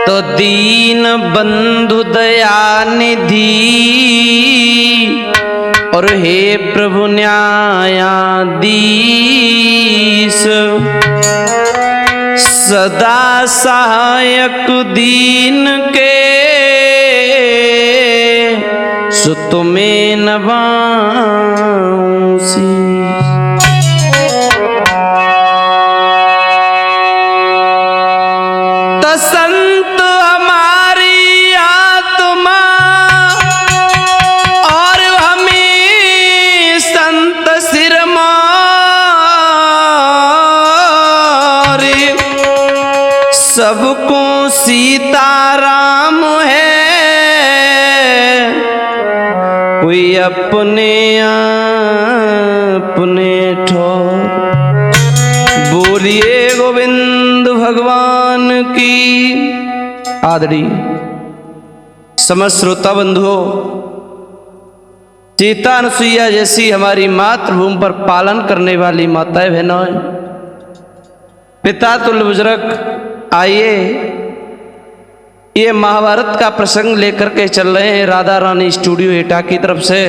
तो दीन बंधु दयानिधि और हे प्रभु न्यायाधीश, सदा सहायक दीन के सो तुम्हें नवाऊं शीश। तो संत हमारी आत्मा और हमें संत सिरमारे, सबको सीताराम है, कोई अपने अपने ठोर। बोलिए गोविंद भगवान की। आदरणीय समस्त श्रोता बंधुओं, सीता अनुसुईया जैसी हमारी मातृभूमि पर पालन करने वाली माताएं बहनों, पिता तुल्य बुजुर्ग, आइए ये महाभारत का प्रसंग लेकर के चल रहे हैं। राधा रानी स्टूडियो एटा की तरफ से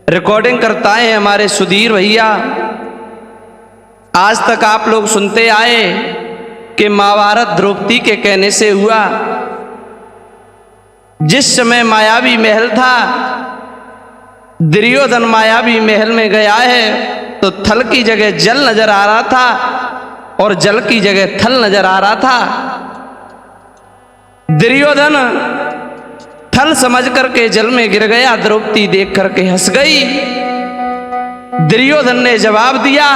रिकॉर्डिंग करता है हमारे सुधीर भैया। आज तक आप लोग सुनते आए कि महाभारत द्रौपदी के कहने से हुआ। जिस समय मायावी महल था, दुर्योधन मायावी महल में गया है तो थल की जगह जल नजर आ रहा था और जल की जगह थल नजर आ रहा था। दुर्योधन थल समझ करके जल में गिर गया। द्रौपदी देख करके हंस गई। दुर्योधन ने जवाब दिया,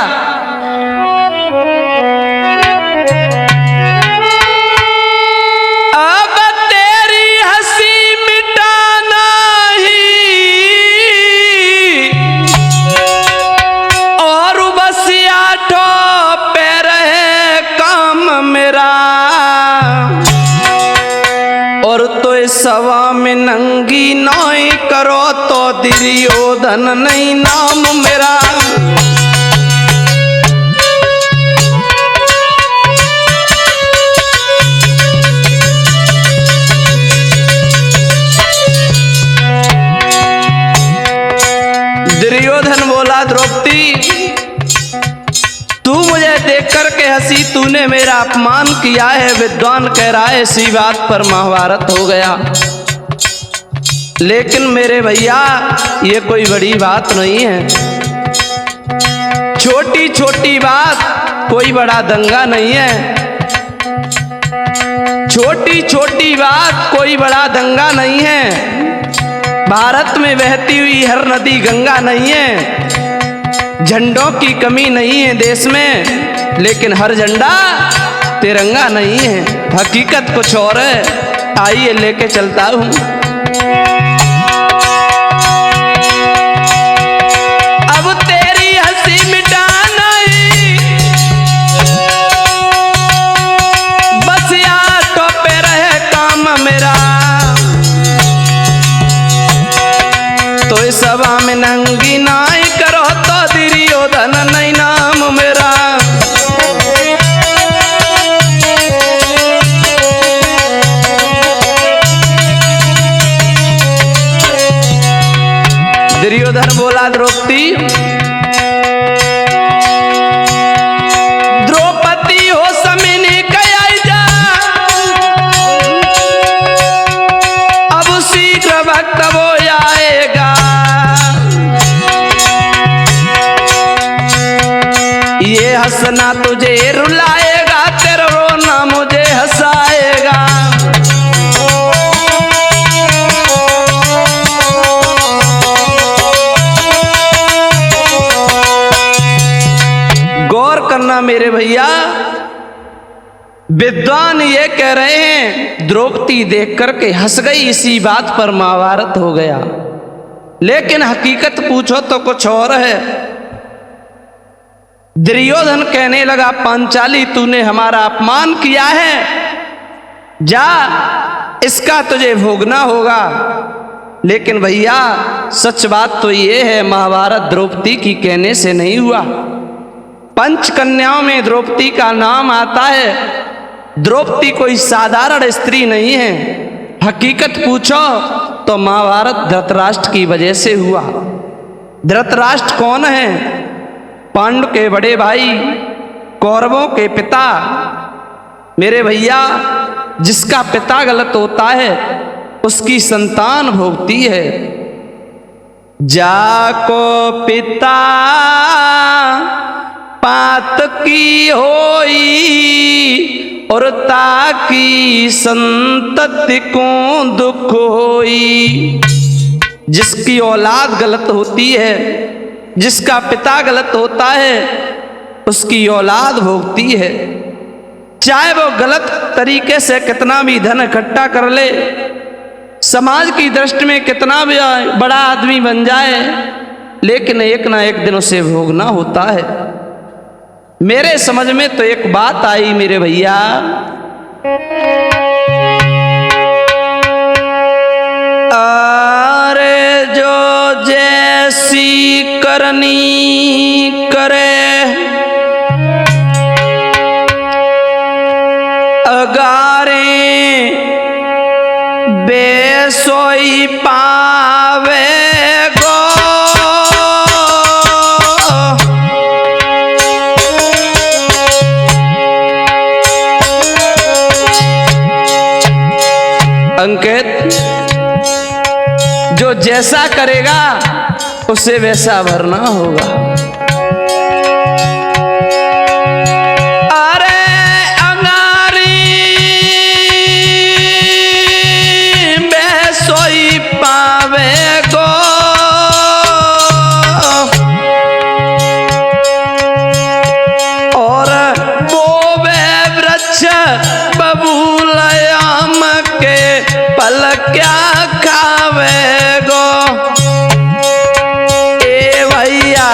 अब तेरी हंसी मिटाना ही और बस आठो पैर है काम मेरा, और तो इस सवा में नंगी नाई करो तो दुर्योधन नहीं नाम मेरा। दुर्योधन बोला, द्रौपदी तू मुझे देख करके हंसी, तूने मेरा अपमान किया है। विद्वान कह रहा है इसी बात पर महाभारत हो गया। लेकिन मेरे भैया ये कोई बड़ी बात नहीं है। छोटी छोटी बात कोई बड़ा दंगा नहीं है। छोटी छोटी बात कोई बड़ा दंगा नहीं है। भारत में बहती हुई हर नदी गंगा नहीं है। झंडों की कमी नहीं है देश में, लेकिन हर झंडा तिरंगा नहीं है। हकीकत कुछ और है, आइए लेके चलता हूं। अब तेरी हंसी मिटाना ही बस आठो पे रहे काम मेरा, तो इस सभा में नंगी नाई करो तो दुर्योधन नहीं नाम मेरा। दुर्योधन बोला, द्रौपदी द्रौपदी हो समिनी कया जा, अब शीघ्र भक्त वो आएगा। ये हंसना तुझे रुलाएगा, तेरा रोना मुझे हंसाएगा। गौर करना मेरे भैया, विद्वान ये कह रहे हैं द्रौपदी देख करके हंस गई, इसी बात पर महाभारत हो गया। लेकिन हकीकत पूछो तो कुछ और है। दुर्योधन कहने लगा, पांचाली तूने हमारा अपमान किया है, जा इसका तुझे भोगना होगा। लेकिन भैया सच बात तो ये है, महाभारत द्रौपदी की कहने से नहीं हुआ। पंच कन्याओं में द्रौपदी का नाम आता है। द्रौपदी कोई साधारण स्त्री नहीं है। हकीकत पूछो तो महाभारत धृतराष्ट्र की वजह से हुआ। धृतराष्ट्र कौन है? पांडु के बड़े भाई, कौरवों के पिता। मेरे भैया, जिसका पिता गलत होता है उसकी संतान भोगती है। जाको पिता पात की होई और ताकी संतति को दुख होई। जिसकी औलाद गलत होती है, जिसका पिता गलत होता है, उसकी औलाद भोगती है। चाहे वो गलत तरीके से कितना भी धन इकट्ठा कर ले, समाज की दृष्टि में कितना भी बड़ा आदमी बन जाए, लेकिन एक ना एक दिन उसे भोगना होता है। मेरे समझ में तो एक बात आई मेरे भैया, अरे जो जैसी करनी करे, अगारे बेसोई पावे गो। अंकित, जो जैसा करेगा उसे वैसा भरना होगा। अरे अंगारी बेसोई पावे गो, और बोवे वृक्ष बबूलयाम के पल क्या खावे गो। ए भैया,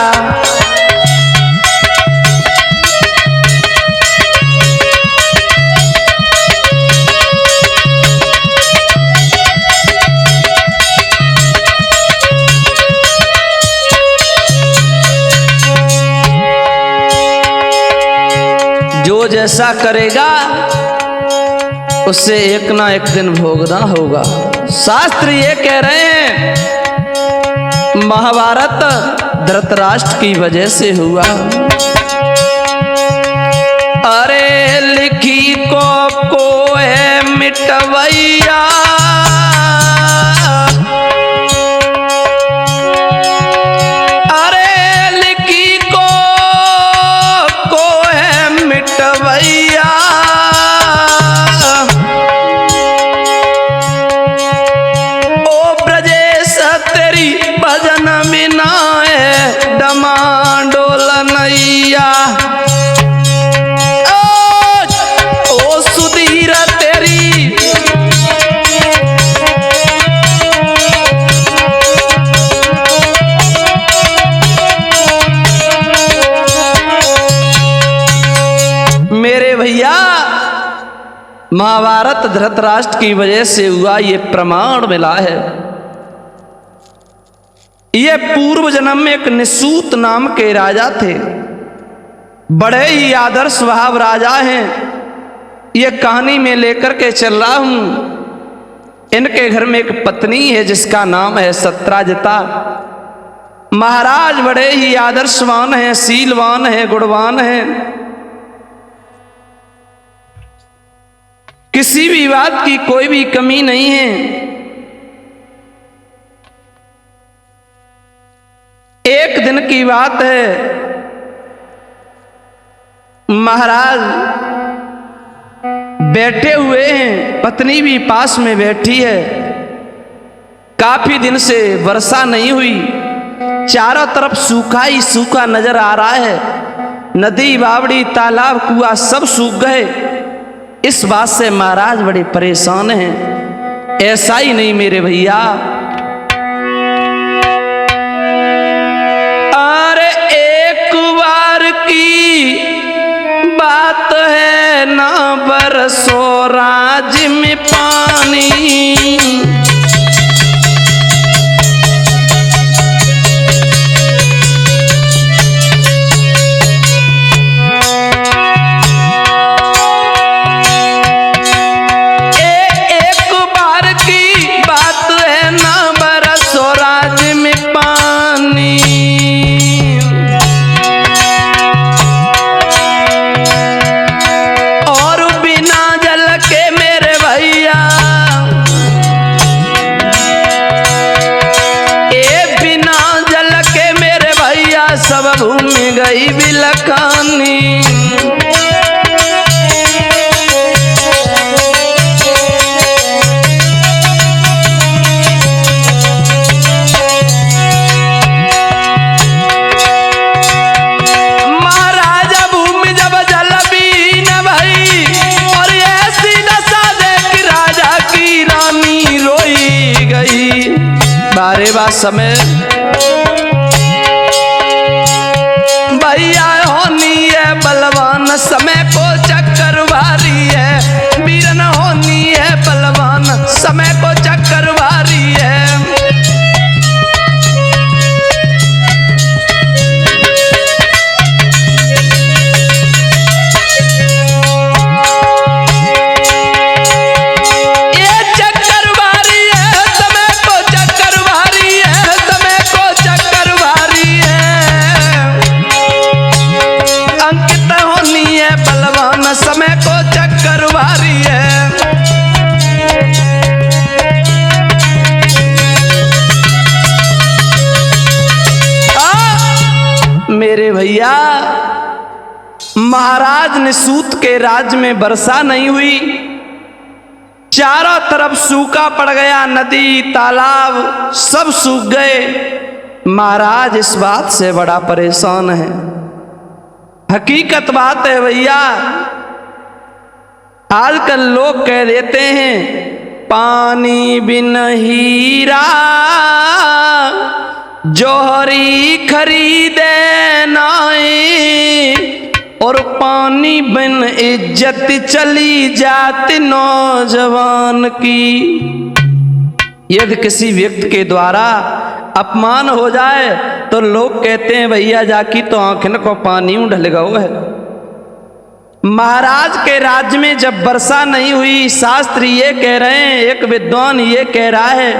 जो जैसा करेगा उससे एक ना एक दिन भोगना होगा। शास्त्र ये कह रहे हैं, महाभारत धृतराष्ट्र की वजह से हुआ। अरे लिखी को है मिटवैया, अरे लिखी को है मिटवैया। भजन बिना है डमाडोल नैया, ओ सुधीर तेरी मेरे भैया, महाभारत धृतराष्ट्र की वजह से हुआ, ये प्रमाण मिला है। ये पूर्व जन्म में एक निसूत नाम के राजा थे, बड़े ही आदर्श स्वभाव राजा हैं। ये कहानी में लेकर के चल रहा हूं। इनके घर में एक पत्नी है जिसका नाम है सत्राजिता। महाराज बड़े ही आदर्शवान हैं, शीलवान हैं, गुणवान हैं। किसी भी बात की कोई भी कमी नहीं है। एक दिन की बात है, महाराज बैठे हुए हैं, पत्नी भी पास में बैठी है। काफी दिन से वर्षा नहीं हुई, चारों तरफ सूखा ही सूखा नजर आ रहा है। नदी, बावड़ी, तालाब, कुआं सब सूख गए। इस बात से महाराज बड़े परेशान हैं। ऐसा ही नहीं मेरे भैया, अरे एक बार की बात है ना बरसो राज में पानी। भूमि गई बिलखानी। महाराजा भूमि जब जल बीन भई और ऐसी दशा देख राजा की रानी रोई गई। बारे बा समय भैया होनी है बलवान, समय को चक्कर भारी है। वीरन होनी है बलवान, समय को चक्कर भारी है। ये चक्कर भारी है, समय को चक्कर भारी है, समय को चक्कर भारी है। अंकित होनी है बलवान, समय को चक्कर भारी है। मेरे भैया, महाराज निसूत के राज्य में वर्षा नहीं हुई, चारों तरफ सूखा पड़ गया, नदी तालाब सब सूख गए। महाराज इस बात से बड़ा परेशान है। हकीकत बात है भैया, आजकल लोग कह देते हैं पानी बिन हीरा जोहरी खरीदे नाई, और पानी बिन इज्जत चली जाती नौजवान की। यदि किसी व्यक्ति के द्वारा अपमान हो जाए तो लोग कहते हैं भैया जाकी तो आंखन को पानी ढल गओ है। महाराज के राज्य में जब वर्षा नहीं हुई, शास्त्री ये कह रहे हैं, एक विद्वान ये कह रहा है,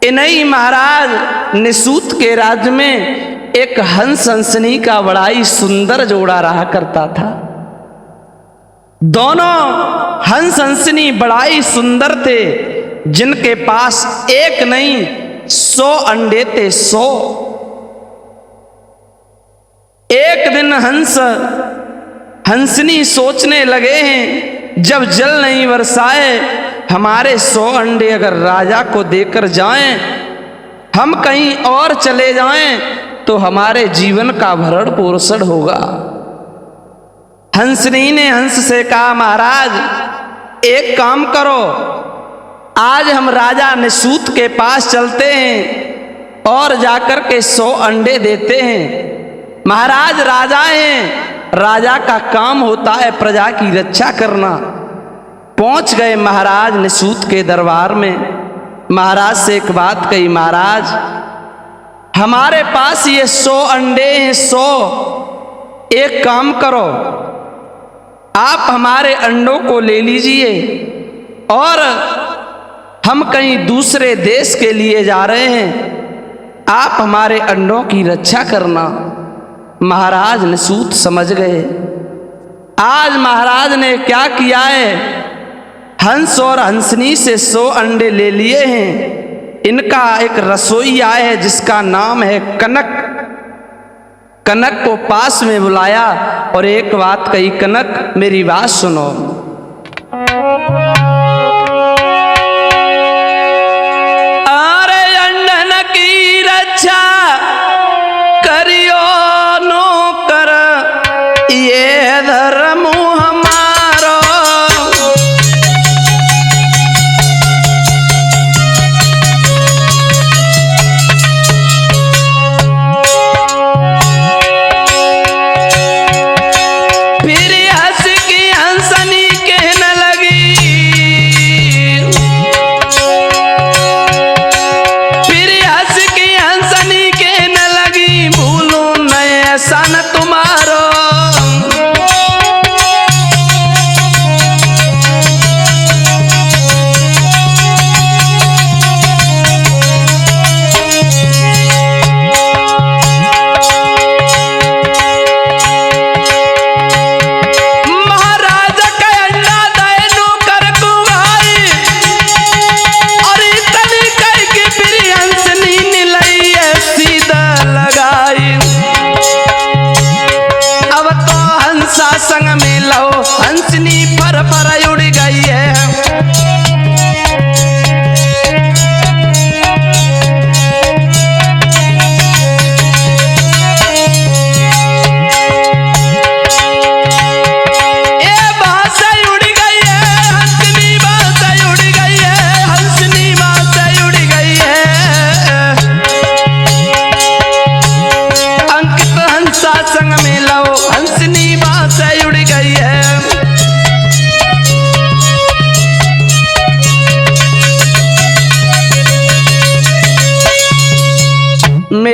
इन्हीं महाराज निसूत के राज्य में एक हंस हंसनी का बड़ा ही सुंदर जोड़ा रहा करता था। दोनों हंस हंसनी बड़ा ही सुंदर थे, जिनके पास एक नहीं 100 अंडे थे, 100। एक दिन हंसनी सोचने लगे हैं, जब जल नहीं बरसाए, हमारे 100 अंडे अगर राजा को देकर जाएं, हम कहीं और चले जाएं, तो हमारे जीवन का भरण पोषण होगा। हंसनी ने हंस से कहा, महाराज एक काम करो, आज हम राजा निसूत के पास चलते हैं और जाकर के 100 अंडे देते हैं। महाराज राजा हैं, राजा का काम होता है प्रजा की रक्षा करना। पहुंच गए महाराज निसूत के दरबार में। महाराज से एक बात कही, महाराज हमारे पास ये 100 अंडे हैं, 100। एक काम करो, आप हमारे अंडों को ले लीजिए और हम कहीं दूसरे देश के लिए जा रहे हैं, आप हमारे अंडों की रक्षा करना। महाराज निसूत समझ गए। आज महाराज ने क्या किया है, हंस और हंसनी से 100 अंडे ले लिए हैं। इनका एक रसोईया है जिसका नाम है कनक। कनक को पास में बुलाया और एक बात कही, कनक मेरी बात सुनो। अरे अंडन की रक्षा करियो नौकर, ये धर्म हमारो। फिर हंस की हंसनी कहने लगी, फिर हंस की हंसनी कहने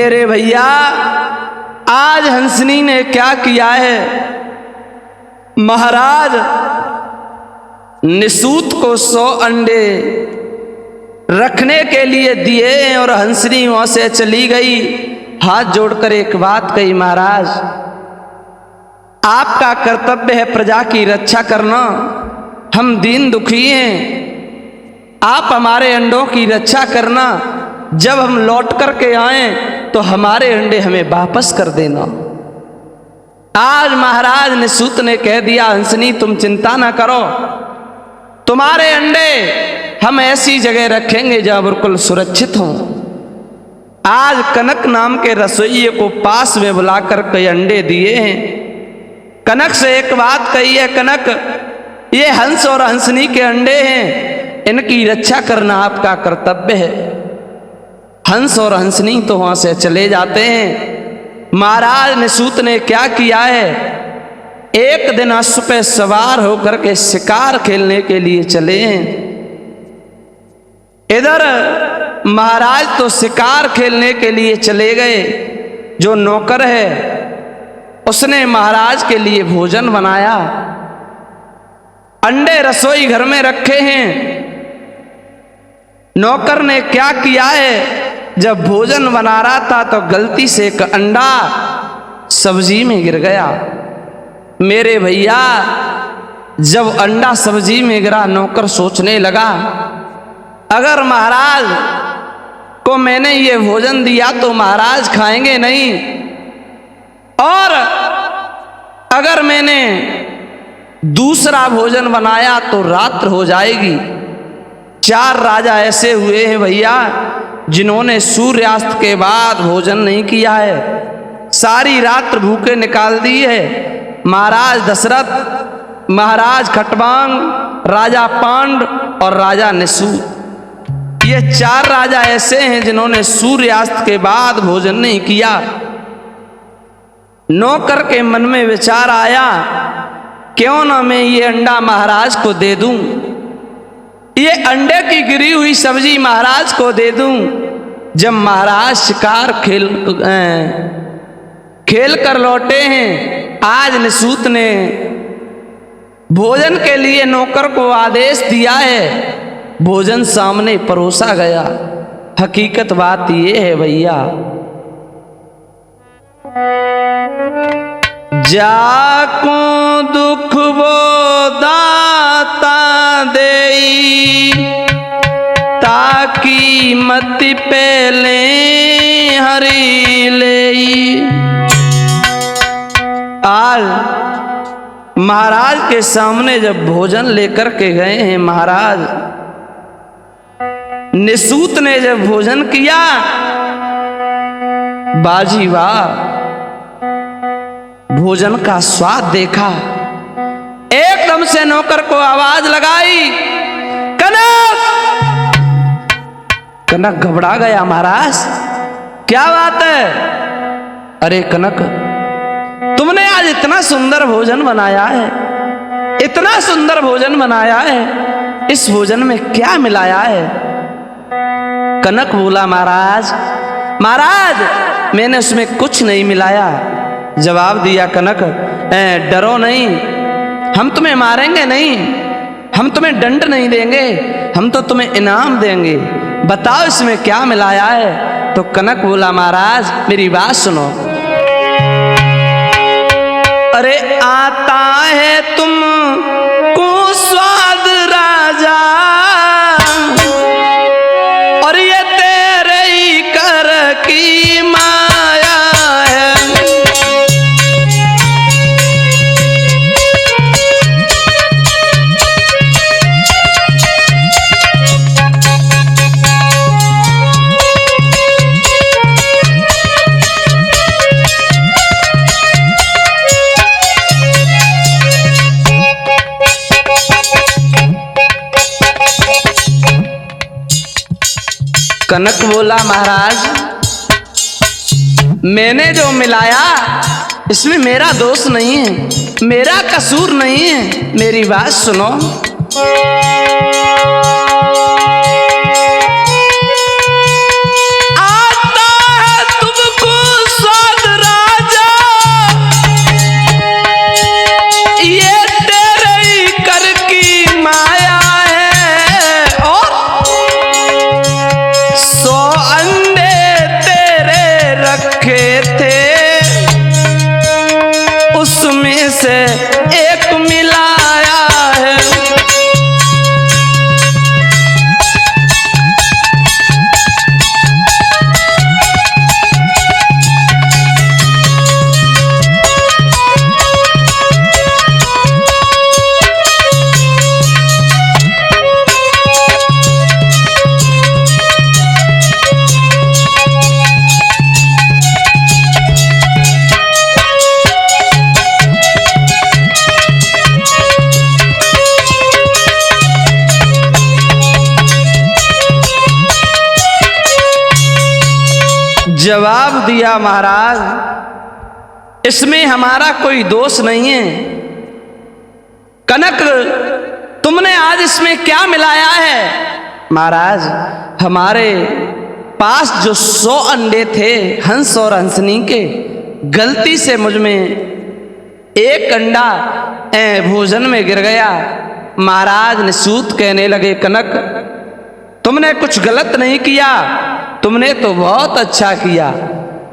मेरे भैया आज हंसनी ने क्या किया है, महाराज निसूत को 100 अंडे रखने के लिए दिए और हंसनी वहां से चली गई। हाथ जोड़कर एक बात कही, महाराज आपका कर्तव्य है प्रजा की रक्षा करना, हम दीन दुखी हैं, आप हमारे अंडों की रक्षा करना, जब हम लौट करके आए तो हमारे अंडे हमें वापस कर देना। आज महाराज निसूत ने कह दिया, हंसनी तुम चिंता ना करो, तुम्हारे अंडे हम ऐसी जगह रखेंगे जहां बिल्कुल सुरक्षित हों। आज कनक नाम के रसोइये को पास में बुलाकर कई अंडे दिए हैं। कनक से एक बात कही है, कनक ये हंस और हंसनी के अंडे हैं, इनकी रक्षा करना आपका कर्तव्य है। हंस और हंसनी तो वहां से चले जाते हैं। महाराज निसूत ने क्या किया है, एक दिन अश्व पे सवार होकर के शिकार खेलने के लिए चले हैं। इधर महाराज तो शिकार खेलने के लिए चले गए। जो नौकर है उसने महाराज के लिए भोजन बनाया, अंडे रसोई घर में रखे हैं। नौकर ने क्या किया है, जब भोजन बना रहा था तो गलती से एक अंडा सब्जी में गिर गया। मेरे भैया जब अंडा सब्जी में गिरा, नौकर सोचने लगा अगर महाराज को मैंने ये भोजन दिया तो महाराज खाएंगे नहीं, और अगर मैंने दूसरा भोजन बनाया तो रात्र हो जाएगी। 4 राजा ऐसे हुए हैं भैया जिन्होंने सूर्यास्त के बाद भोजन नहीं किया है, सारी रात्र भूखे निकाल दी है। महाराज दशरथ, महाराज खटवांग, राजा पांड और राजा निसूत, ये 4 राजा ऐसे हैं जिन्होंने सूर्यास्त के बाद भोजन नहीं किया। नौकर के मन में विचार आया, क्यों ना मैं ये अंडा महाराज को दे दूं, ये अंडे की गिरी हुई सब्जी महाराज को दे दूं। जब महाराज शिकार खेल कर लौटे हैं, आज निसूत ने भोजन के लिए नौकर को आदेश दिया है, भोजन सामने परोसा गया। हकीकत बात ये है भैया, जाको दुख वो दाता देई, ताकि मति पहले हरि लेई। आज महाराज के सामने जब भोजन लेकर के गए हैं, महाराज निसूत ने जब भोजन किया, बाजी वाह, भोजन का स्वाद देखा, एकदम से नौकर को आवाज लगाई, कनक। कनक घबरा गया, महाराज क्या बात है? अरे कनक, तुमने आज इतना सुंदर भोजन बनाया है, इतना सुंदर भोजन बनाया है, इस भोजन में क्या मिलाया है? कनक बोला, महाराज महाराज मैंने उसमें कुछ नहीं मिलाया। जवाब दिया कनक, डरो नहीं, हम तुम्हें मारेंगे नहीं, हम तुम्हें दंड नहीं देंगे, हम तो तुम्हें इनाम देंगे, बताओ इसमें क्या मिलाया है? तो कनक बोला, महाराज मेरी बात सुनो। अरे आता है तुम को स्वाद राजा, और ये तेरे ही कर की माया है। कनक बोला, महाराज मैंने जो मिलाया इसमें मेरा दोष नहीं है, मेरा कसूर नहीं है, मेरी बात सुनो। आता है तुमको जवाब दिया, महाराज इसमें हमारा कोई दोष नहीं है। कनक, तुमने आज इसमें क्या मिलाया है? महाराज हमारे पास जो 100 अंडे थे हंस और हंसनी के, गलती से मुझ में एक अंडा भोजन में गिर गया। महाराज निसूत कहने लगे, कनक तुमने कुछ गलत नहीं किया, तुमने तो बहुत अच्छा किया।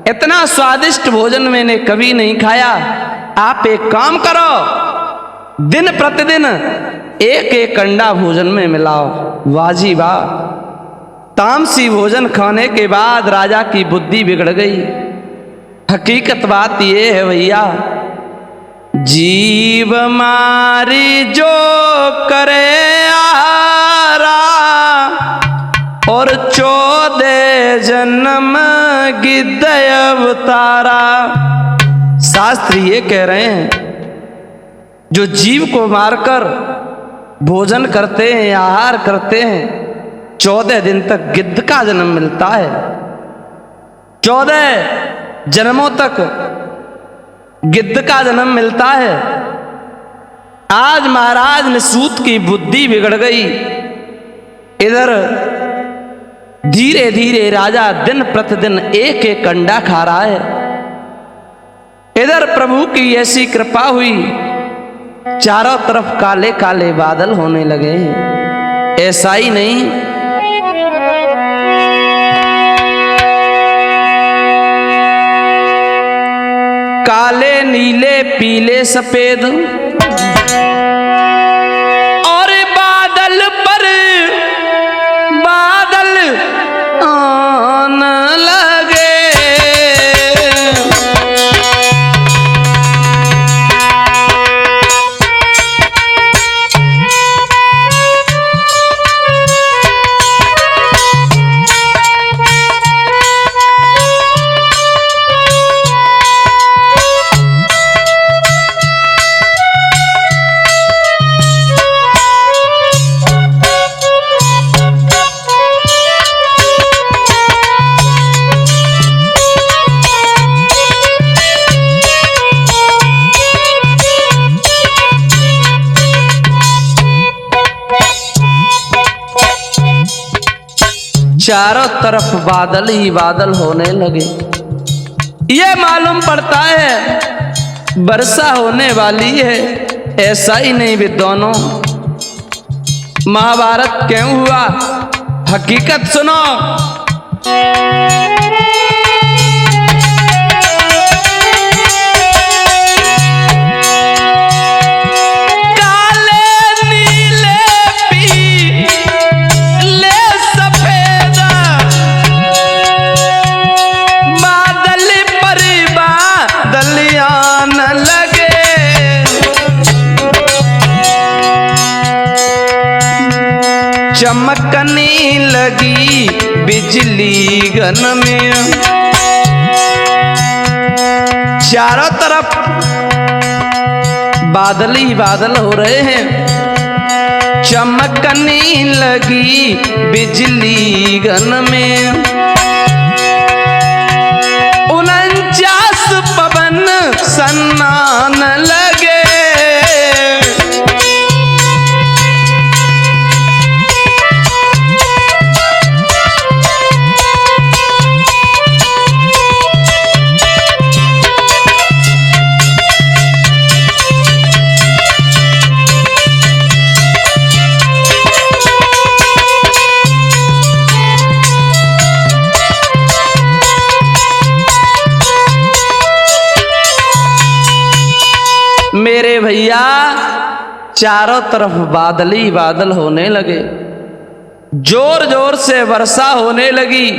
इतना स्वादिष्ट भोजन मैंने कभी नहीं खाया। आप एक काम करो, दिन प्रतिदिन एक एक अंडा भोजन में मिलाओ। वाजी वाह! तामसी भोजन खाने के बाद राजा की बुद्धि बिगड़ गई। हकीकत बात यह है भैया, जीव मारी जो करे आरा और 14 जन्म गिद्ध अवतारा। शास्त्र ये कह रहे हैं, जो जीव को मारकर भोजन करते हैं, आहार करते हैं, 14 दिन तक गिद्ध का जन्म मिलता है। 14 जन्मों तक गिद्ध का जन्म मिलता है। आज महाराज निसूत की बुद्धि बिगड़ गई। इधर धीरे धीरे राजा दिन प्रतिदिन एक एक अंडा खा रहा है। इधर प्रभु की ऐसी कृपा हुई, चारों तरफ काले काले बादल होने लगे। ऐसा ही नहीं, काले नीले पीले सफेद और बादल पर बादल आने लगे। चारों तरफ बादल ही बादल होने लगे। ये मालूम पड़ता है वर्षा होने वाली है। ऐसा ही नहीं विद्वानों, महाभारत क्यों हुआ? हकीकत सुनो। चमकने लगी बिजली गन में, चारों तरफ बादल ही बादल हो रहे हैं। चमकने लगी बिजली गन में, 49 पवन सन्नान लगे। मेरे भैया चारों तरफ बादल ही बादल होने लगे। जोर जोर से वर्षा होने लगी।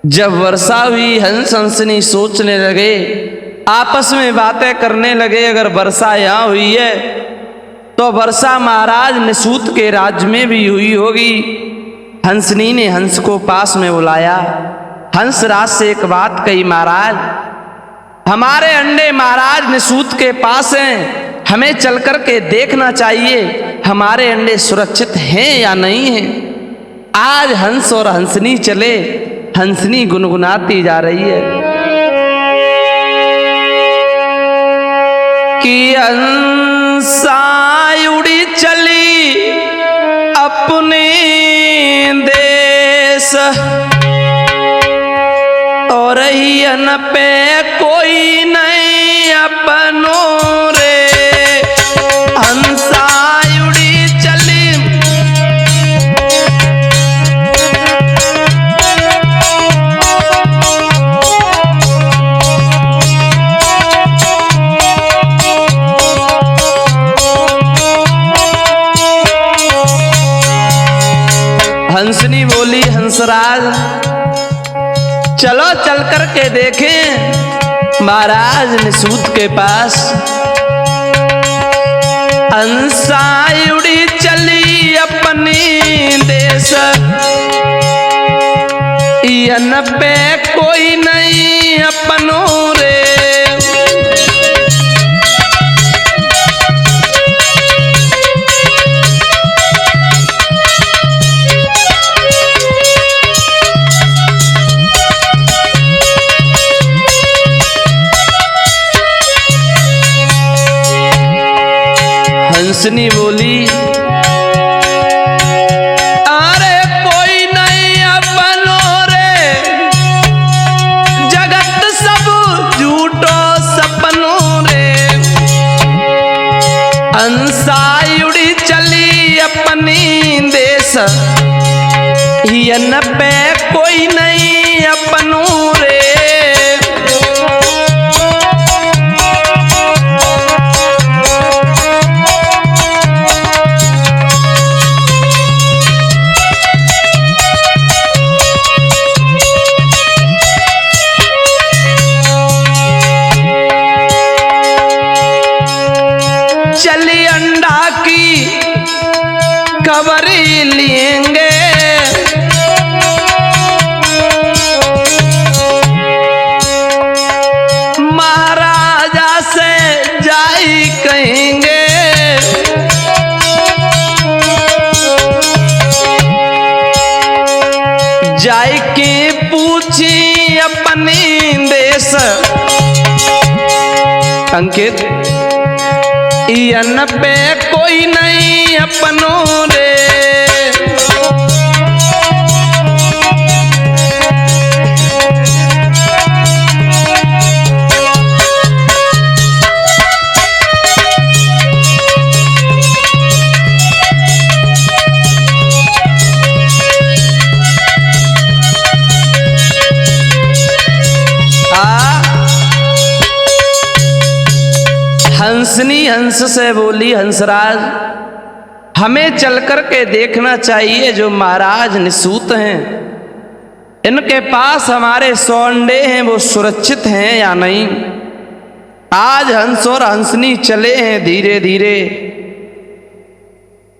जब वर्षा हुई, हंस हंसनी सोचने लगे, आपस में बातें करने लगे, अगर वर्षा यहाँ हुई है तो वर्षा महाराज निसूत के राज्य में भी हुई होगी। हंसनी ने हंस को पास में बुलाया। हंस राज से एक बात कही, महाराज हमारे अंडे महाराज निसूत के पास हैं, हमें चल कर के देखना चाहिए हमारे अंडे सुरक्षित हैं या नहीं हैं। आज हंस और हंसनी चले। हंसनी गुनगुनाती जा रही है कि हंसा उड़ी चली अपने देश और यन पे कोई नहीं अपनों रे। हंसा उड़ी चली हंसनी बोली हंसराज चलो चल कर के देखें महाराज निसूत के पास। हंसा उड़ी चली अपनी देश यन पे कोई नहीं अपनों रे। हंसनी बोली अरे कोई नहीं अपनों रे जगत सब झूठो सपनों रे। हंसा उड़ी चली अपनी देश यन पे कोई नहीं अपनों रे। चली अंडा की खबर लेंगे महाराजा से जाई कहेंगे। जाई के पूछी अपनी देश अंकित यन पे कोई नहीं अपनों रे। हंसनी हंस से बोली हंसराज हमें चल कर के देखना चाहिए जो महाराज निसूत हैं इनके पास हमारे 100 अंडे हैं वो सुरक्षित हैं या नहीं। आज हंस और हंसनी चले हैं धीरे धीरे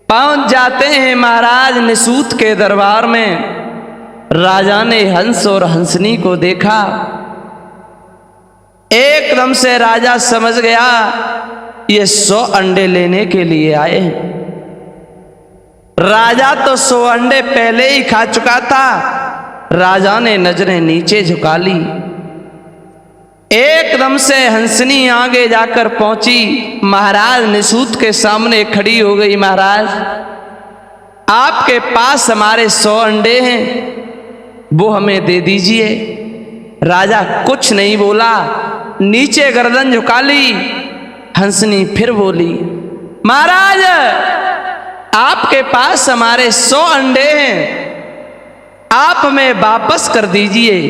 पहुंच जाते हैं महाराज निसूत के दरबार में। राजा ने हंस और हंसनी को देखा एकदम से राजा समझ गया ये 100 अंडे लेने के लिए आए हैं। राजा तो 100 अंडे पहले ही खा चुका था। राजा ने नजरें नीचे झुका ली। एकदम से हंसनी आगे जाकर पहुंची महाराज निसूत के सामने खड़ी हो गई। महाराज आपके पास हमारे 100 अंडे हैं वो हमें दे दीजिए। राजा कुछ नहीं बोला नीचे गर्दन झुका ली। हंसनी फिर बोली महाराज आपके पास हमारे 100 अंडे हैं आप हमें वापस कर दीजिए।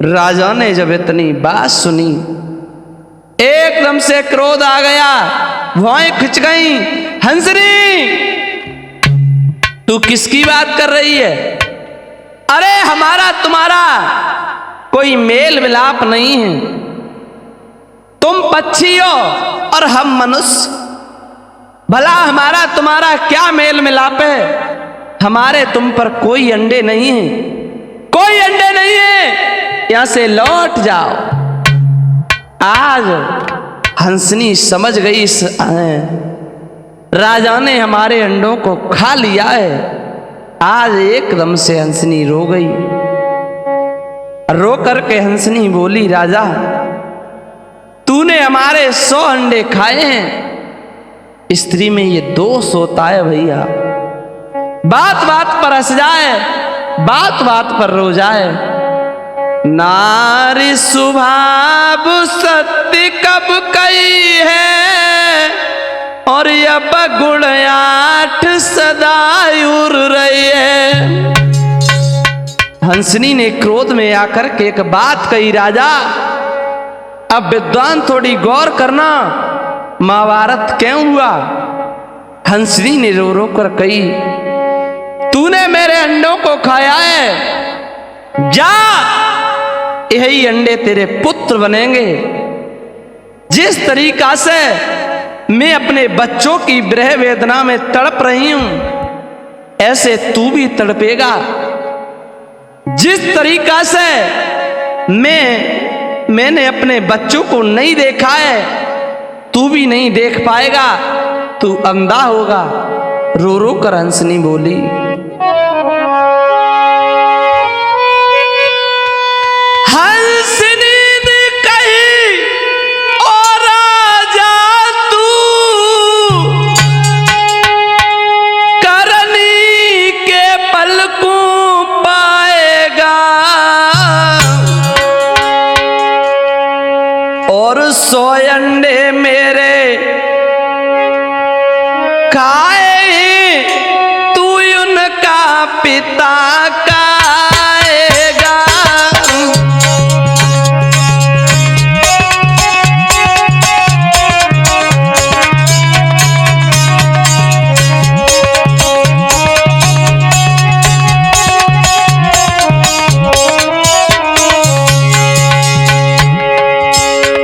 राजा ने जब इतनी बात सुनी एकदम से क्रोध आ गया भौएं खिंच गई। हंसनी तू किसकी बात कर रही है? अरे हमारा तुम्हारा कोई मेल मिलाप नहीं है। तुम पक्षी हो और हम मनुष्य। भला हमारा तुम्हारा क्या मेल मिलाप है? हमारे तुम पर कोई अंडे नहीं है, कोई अंडे नहीं है। यहां से लौट जाओ। आज हंसनी समझ गई राजा ने हमारे अंडों को खा लिया है। आज एकदम से हंसनी रो गई। रो करके हंसनी बोली, राजा तूने हमारे 100 अंडे खाए हैं, स्त्री में ये दोष होता है भैया। बात बात पर हंस जाए, बात बात पर रो जाए। नारी स्वभाव सत्य कब कही है, और अब गुण 8 सदा उड़ रही है। हंसनी ने क्रोध में आकर के एक बात कही, राजा अब विद्वान थोड़ी गौर करना, महाभारत क्यों हुआ। हंसनी ने रो रो कर कही, तूने मेरे अंडों को खाया है, जा यही अंडे तेरे पुत्र बनेंगे। जिस तरीका से मैं अपने बच्चों की विरह वेदना में तड़प रही हूं, ऐसे तू भी तड़पेगा। जिस तरीका से मैंने अपने बच्चों को नहीं देखा है, तू भी नहीं देख पाएगा, तू अंधा होगा। रो रो कर हंसनी बोली। हंसनी ने कही, ओ राजा तू करनी के पलकों पाएगा, और 100 अंडे मेरे खाए, तू उनका पिता खाएगा।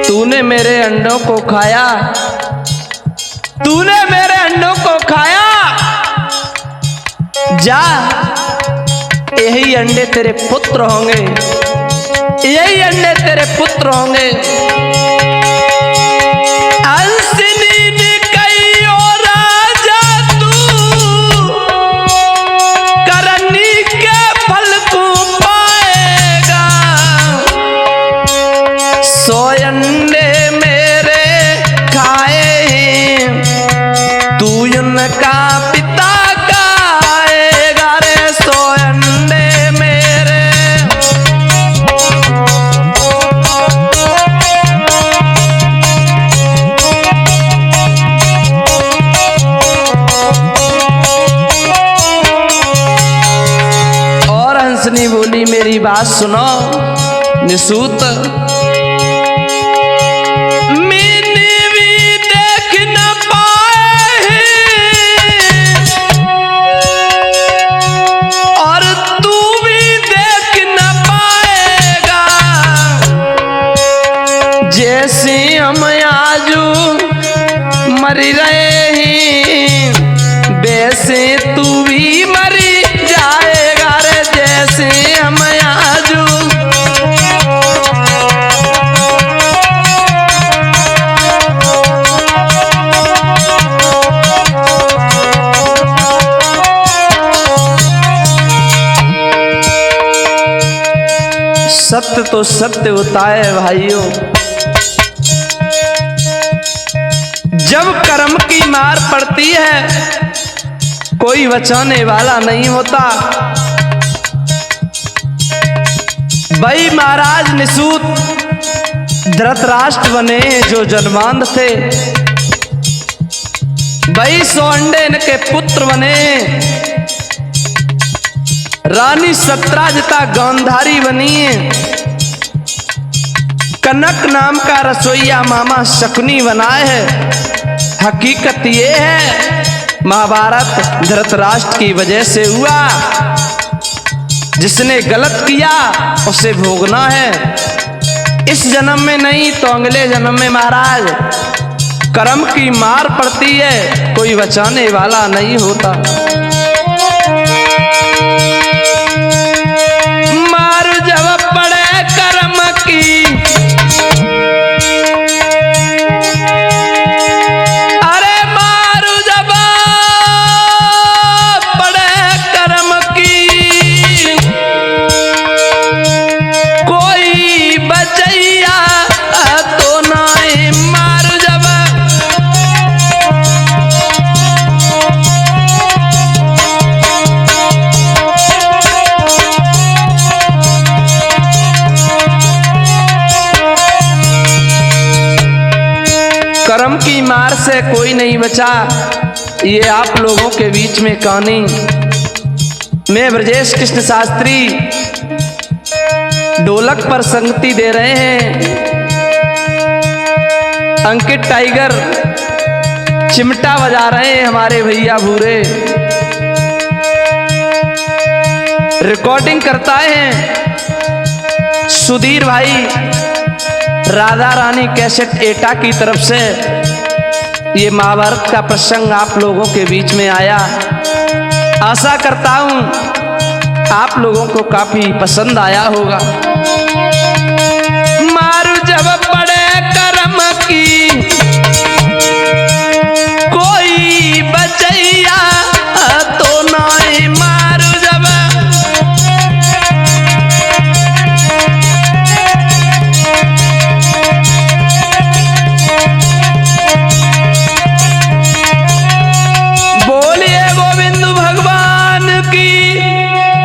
तूने मेरे अंडों को खाया, तूने मेरे अंडों को खाया, जा यही अंडे तेरे पुत्र होंगे, यही अंडे तेरे पुत्र होंगे। हंसनी ने कही, ओ राजा तू करनी के फल को पाएगा, 100 अंडे मेरे खाए हैं, तू उनका पिता खाएगा रे। 100 अंडे मेरे और हंसनी बोली, मेरी बात सुनो निसूत, जैसे हम आजू मरी रहे हैं, वैसे तू भी मरी जाएगा रे। जैसे हम आजू सत्य तो सत्य होता है भाइयों। जब कर्म की मार पड़ती है, कोई बचाने वाला नहीं होता। भाई महाराज निसूत धृतराष्ट्र बने जो जन्मांध थे, भाई 100 अंडे इनके पुत्र बने। रानी सत्राजिता गांधारी बनी, कनक नाम का रसोईया मामा शकुनी बनाए है। हकीकत ये है महाभारत धृतराष्ट्र की वजह से हुआ। जिसने गलत किया उसे भोगना है, इस जन्म में नहीं तो अगले जन्म में। महाराज कर्म की मार पड़ती है, कोई बचाने वाला नहीं होता। मार जब पड़े कर्म की, अरे मारू जब पड़े कर्म की, को से कोई नहीं बचा, ये आप लोगों के बीच में कहानी। मैं ब्रजेश कृष्ण शास्त्री ढोलक पर संगति दे रहे हैं, अंकित टाइगर चिमटा बजा रहे हैं हमारे भैया भूरे, रिकॉर्डिंग करता है सुधीर भाई राधा रानी कैसेट एटा की तरफ से। ये महाभारत का प्रसंग आप लोगों के बीच में आया, आशा करता हूं आप लोगों को काफी पसंद आया होगा।